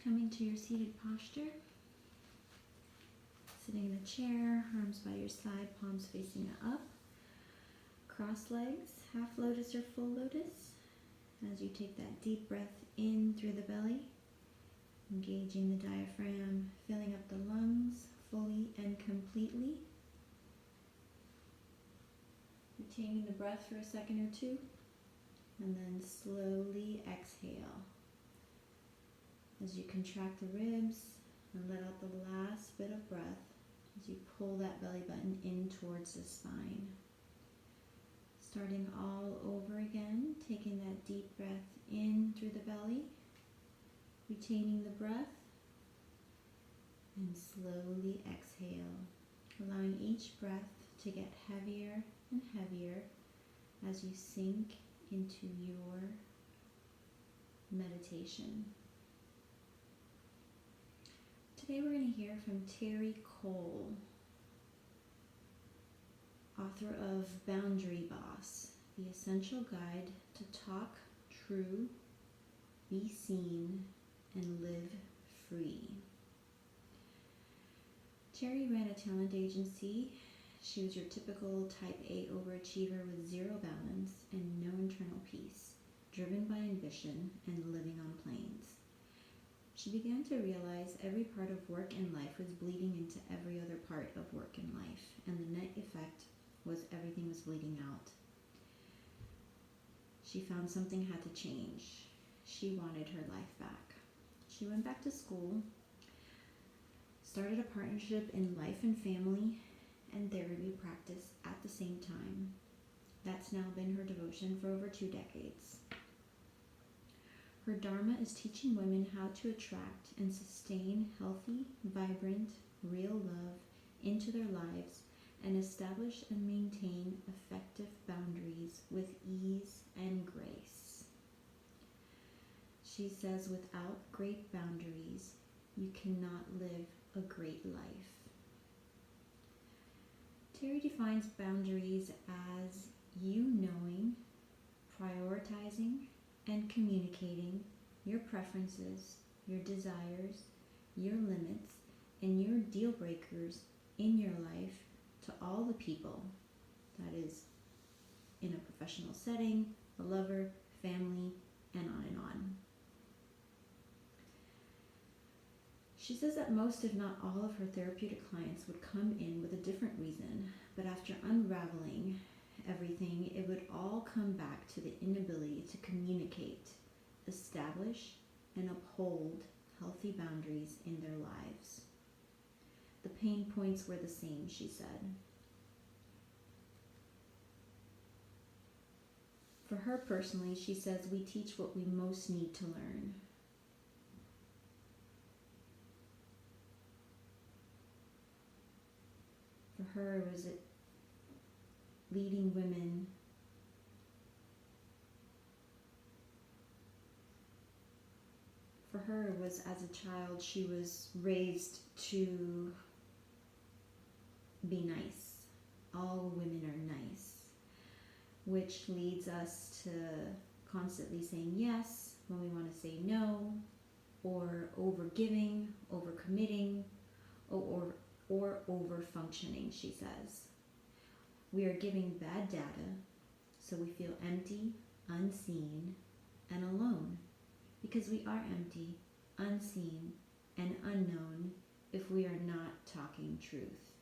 coming to your seated posture. Sitting in a chair, arms by your side, palms facing up. Cross legs, half lotus or full lotus. As you take that deep breath in through the belly, engaging the diaphragm, filling up the lungs fully and completely. Retaining the breath for a second or two, and then slowly exhale. As you contract the ribs and let out the last bit of breath, as you pull that belly button in towards the spine. Starting all over again, taking that deep breath in through the belly, retaining the breath, and slowly exhale, allowing each breath to get heavier and heavier as you sink into your meditation. Today we're going to hear from Terry Cole, author of Boundary Boss, The Essential Guide to Talk True, Be Seen, and Live Free. Terry ran a talent agency. She was your typical type A overachiever with zero balance and no internal peace, driven by ambition and living on planes. She began to realize every part of work and life was bleeding into every other part of work and life, and the net effect was everything was bleeding out. She found something had to change. She wanted her life back. She went back to school, started a partnership in life and family and therapy practice at the same time. That's now been her devotion for over 2 decades. Her dharma is teaching women how to attract and sustain healthy, vibrant, real love into their lives and establish and maintain effective boundaries with ease and grace. She says, without great boundaries, you cannot live a great life. Terry defines boundaries as you knowing, prioritizing, and communicating your preferences, your desires, your limits, and your deal breakers in your life to all the people, that is, in a professional setting, a lover, family, and on and on. She says that most, if not all, of her therapeutic clients would come in with a different reason, but after unraveling everything, it would all come back to the inability to communicate, establish, and uphold healthy boundaries in their lives. The pain points were the same, she said. For her personally, she says, we teach what we most need to learn. For her, was it leading women for her was, as a child, she was raised to be nice. All women are nice, which leads us to constantly saying yes when we want to say no, or over-giving, over-committing, or over-functioning, she says. We are giving bad data, so we feel empty, unseen, and alone, because we are empty, unseen, and unknown if we are not talking truth.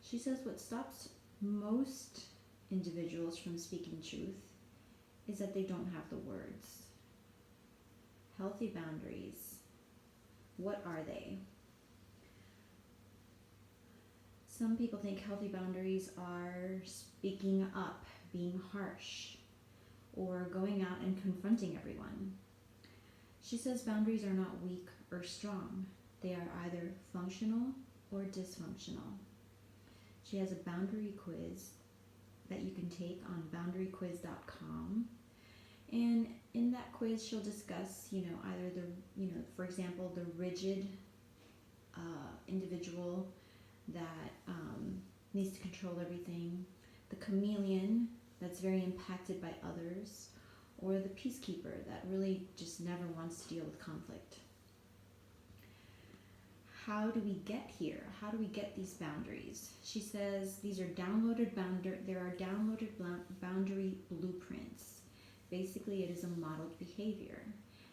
She says what stops most individuals from speaking truth is that they don't have the words. Healthy boundaries, what are they? Some people think healthy boundaries are speaking up, being harsh, or going out and confronting everyone. She says boundaries are not weak or strong. They are either functional or dysfunctional. She has a boundary quiz that you can take on boundaryquiz.com. And in that quiz, she'll discuss, either for example, the rigid individual that needs to control everything, the chameleon that's very impacted by others, or the peacekeeper that really just never wants to deal with conflict. how do we get here? How do we get these boundaries? She says there are downloaded boundary blueprints. Basically, it is a modeled behavior.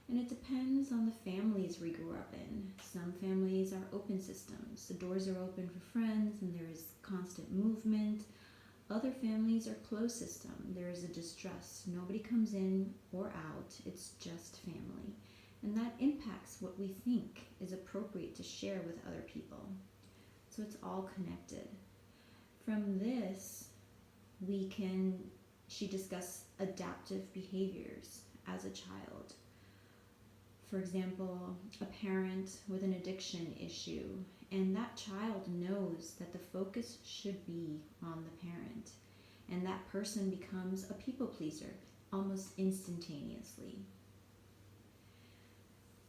And it depends on the families we grew up in. Some families are open systems. The doors are open for friends and there is constant movement. Other families are closed system. There is a distrust. Nobody comes in or out. It's just family. And that impacts what we think is appropriate to share with other people. So it's all connected. From this, she discussed adaptive behaviors as a child. For example, a parent with an addiction issue, and that child knows that the focus should be on the parent, and that person becomes a people pleaser almost instantaneously.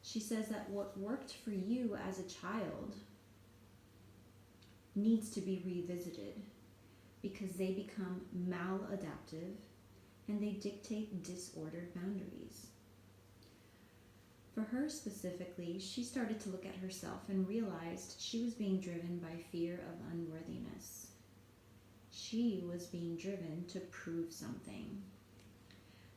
She says that what worked for you as a child needs to be revisited because they become maladaptive and they dictate disordered boundaries. For her specifically, she started to look at herself and realized she was being driven by fear of unworthiness. She was being driven to prove something.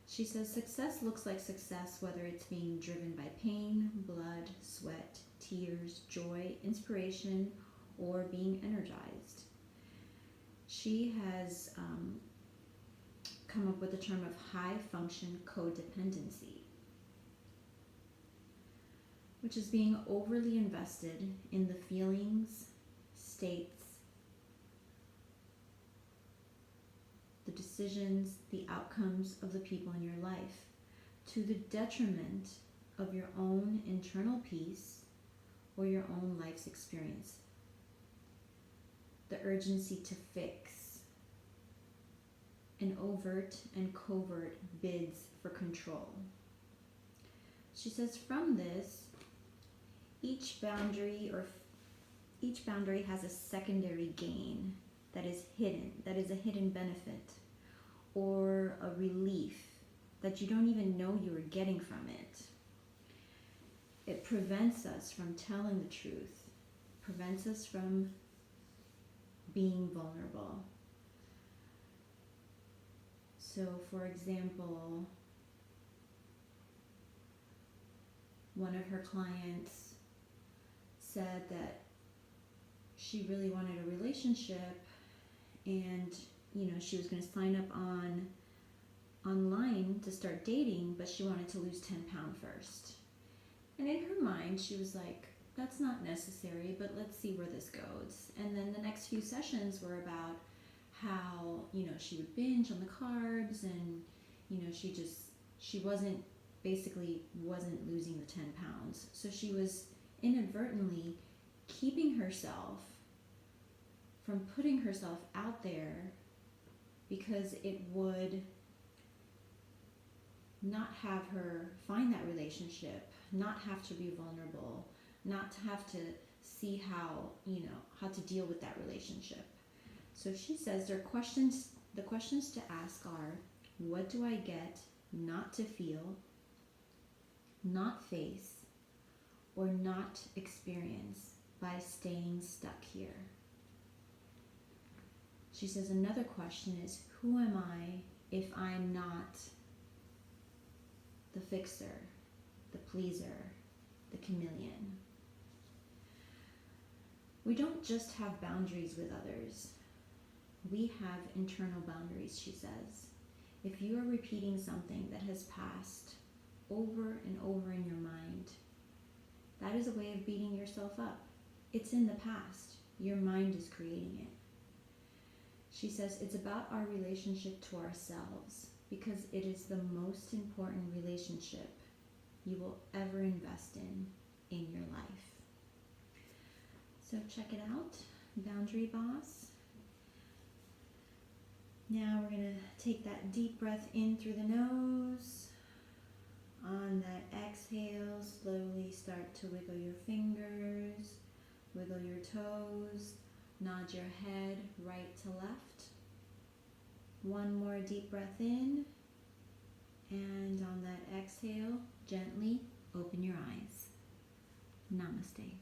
She says success looks like success whether it's being driven by pain, blood, sweat, tears, joy, inspiration, or being energized. She has come up with the term of high function codependency, which is being overly invested in the feelings, states, the decisions, the outcomes of the people in your life, to the detriment of your own internal peace or your own life's experience. The urgency to fix, and overt and covert bids for control. She says from this, each boundary has a secondary gain that is hidden, that is a hidden benefit or a relief that you don't even know you are getting from it. It prevents us from telling the truth, prevents us from being vulnerable. So, for example, one of her clients said that she really wanted a relationship and she was going to sign up online to start dating, but she wanted to lose 10 pounds first. And in her mind she was like, that's not necessary, but let's see where this goes. And then the next few sessions were about how she would binge on the carbs and she wasn't losing the 10 pounds. So she was inadvertently keeping herself from putting herself out there because it would not have her find that relationship, not have to be vulnerable, not to have to see how to deal with that relationship. So she says the questions to ask are, what do I get not to feel, not face, or not experience by staying stuck here? She says another question is, who am I if I'm not the fixer, the pleaser, the chameleon? We don't just have boundaries with others. We have internal boundaries, she says. If you are repeating something that has passed over and over in your mind, that is a way of beating yourself up. It's in the past. Your mind is creating it. She says it's about our relationship to ourselves because it is the most important relationship you will ever invest in your life. So check it out, Boundary Boss. Now we're going to take that deep breath in through the nose. On that exhale, slowly start to wiggle your fingers, wiggle your toes, nod your head right to left. One more deep breath in, and on that exhale, gently open your eyes. Namaste.